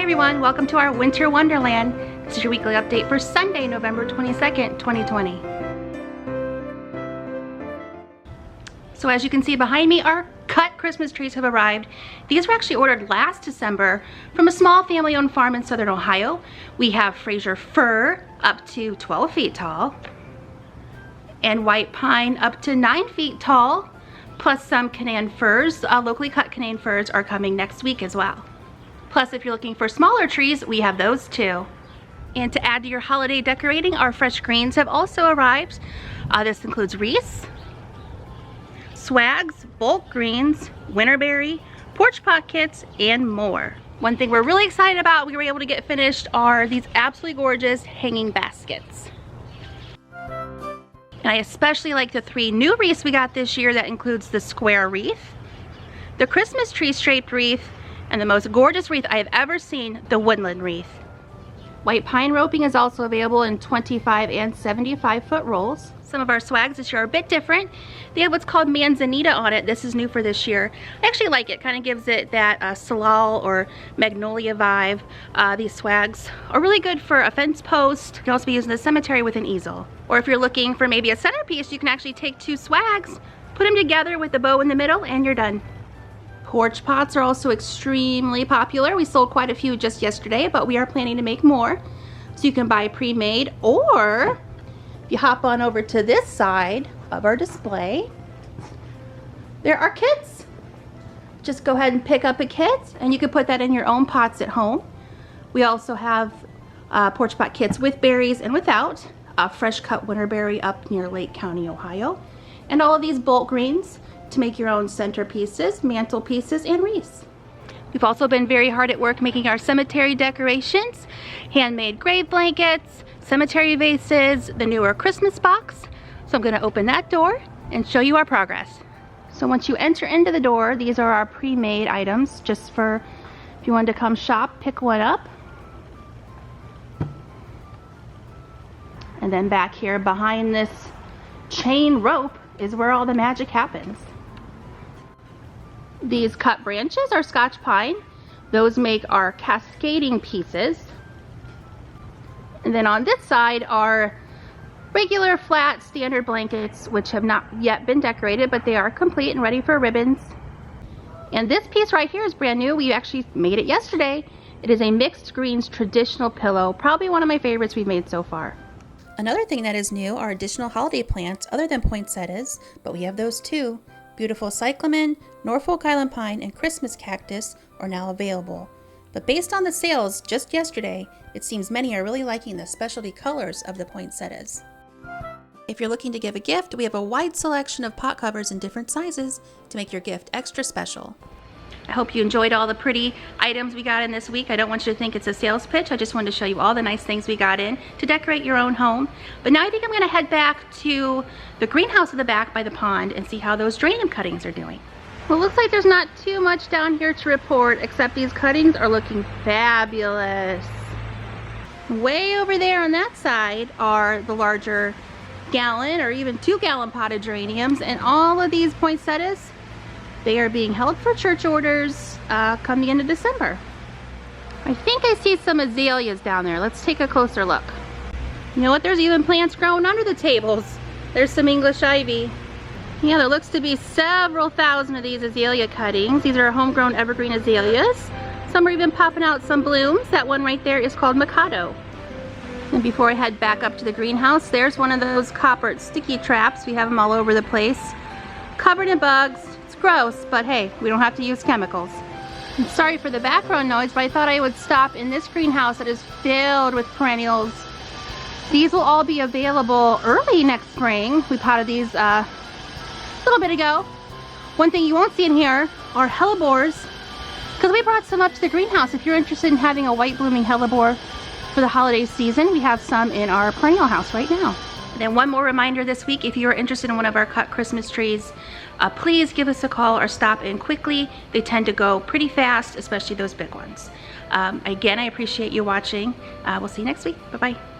everyone, welcome to our winter wonderland. This is your weekly update for Sunday, November 22nd, 2020. So as you can see behind me, our cut Christmas trees have arrived. These were actually ordered last December from a small family-owned farm in southern Ohio. We have Fraser fir up to 12 feet tall and white pine up to 9 feet tall, plus some Canaan firs. Locally cut Canaan firs are coming next week as well. Plus, if you're looking for smaller trees, we have those too. And to add to your holiday decorating, our fresh greens have also arrived. This includes wreaths, swags, bulk greens, winterberry, porch pot kits, and more. One thing we're really excited about we were able to get finished are these absolutely gorgeous hanging baskets. And I especially like the 3 new wreaths we got this year. That includes the square wreath, the Christmas tree shaped wreath, and the most gorgeous wreath I have ever seen, the woodland wreath. White pine roping is also available in 25 and 75 foot rolls. Some of our swags this year are a bit different. They have what's called manzanita on it. This is new for this year. I actually like it. Kind of gives it that salal or magnolia vibe. These swags are really good for a fence post. You can also be used in the cemetery with an easel. Or if you're looking for maybe a centerpiece, you can actually take 2 swags, put them together with the bow in the middle, and you're done. Porch pots are also extremely popular. We sold quite a few just yesterday, but we are planning to make more. So you can buy pre-made, or if you hop on over to this side of our display, there are kits. Just go ahead and pick up a kit and you can put that in your own pots at home. We also have porch pot kits with berries and without. Fresh cut winterberry up near Lake County, Ohio. And all of these bulk greens to make your own centerpieces, mantelpieces, and wreaths. We've also been very hard at work making our cemetery decorations, handmade grave blankets, cemetery vases, the newer Christmas box. So I'm going to open that door and show you our progress. So once you enter into the door, these are our pre-made items, just for if you wanted to come shop, pick one up. And then back here behind this chain rope is where all the magic happens. These cut branches are Scotch pine. Those make our cascading pieces. And then on this side are regular flat standard blankets, which have not yet been decorated, but they are complete and ready for ribbons. And this piece right here is brand new. We actually made it yesterday. It is a mixed greens traditional pillow, probably one of my favorites we've made so far. Another thing that is new are additional holiday plants other than poinsettias, but we have those too. Beautiful Cyclamen, Norfolk Island pine, and Christmas cactus are now available. But based on the sales just yesterday, it seems many are really liking the specialty colors of the poinsettias. If you're looking to give a gift, we have a wide selection of pot covers in different sizes to make your gift extra special. I hope you enjoyed all the pretty items we got in this week. I don't want you to think it's a sales pitch. I just wanted to show you all the nice things we got in to decorate your own home. But now I think I'm going to head back to the greenhouse in the back by the pond and see how those geranium cuttings are doing. Well, it looks like there's not too much down here to report, except these cuttings are looking fabulous. Way over there on that side are the larger gallon or even 2-gallon potted geraniums, and all of these poinsettias, they are being held for church orders come the end of December. I think I see some azaleas down there. Let's take a closer look. You know what? There's even plants growing under the tables. There's some English ivy. Yeah, there looks to be several thousand of these azalea cuttings. These are homegrown evergreen azaleas. Some are even popping out some blooms. That one right there is called Mikado. And before I head back up to the greenhouse, there's one of those copper sticky traps. We have them all over the place. Covered in bugs. Gross, but hey, we don't have to use chemicals. I'm sorry for the background noise, but I thought I would stop in this greenhouse that is filled with perennials. These will all be available early next spring. We potted these a little bit ago. One thing you won't see in here are hellebores, because we brought some up to the greenhouse. If you're interested in having a white blooming hellebore for the holiday season, we have some in our perennial house right now. And then one more reminder this week, if you are interested in one of our cut Christmas trees, please give us a call or stop in quickly. They tend to go pretty fast, especially those big ones. Again, I appreciate you watching. We'll see you next week. Bye-bye.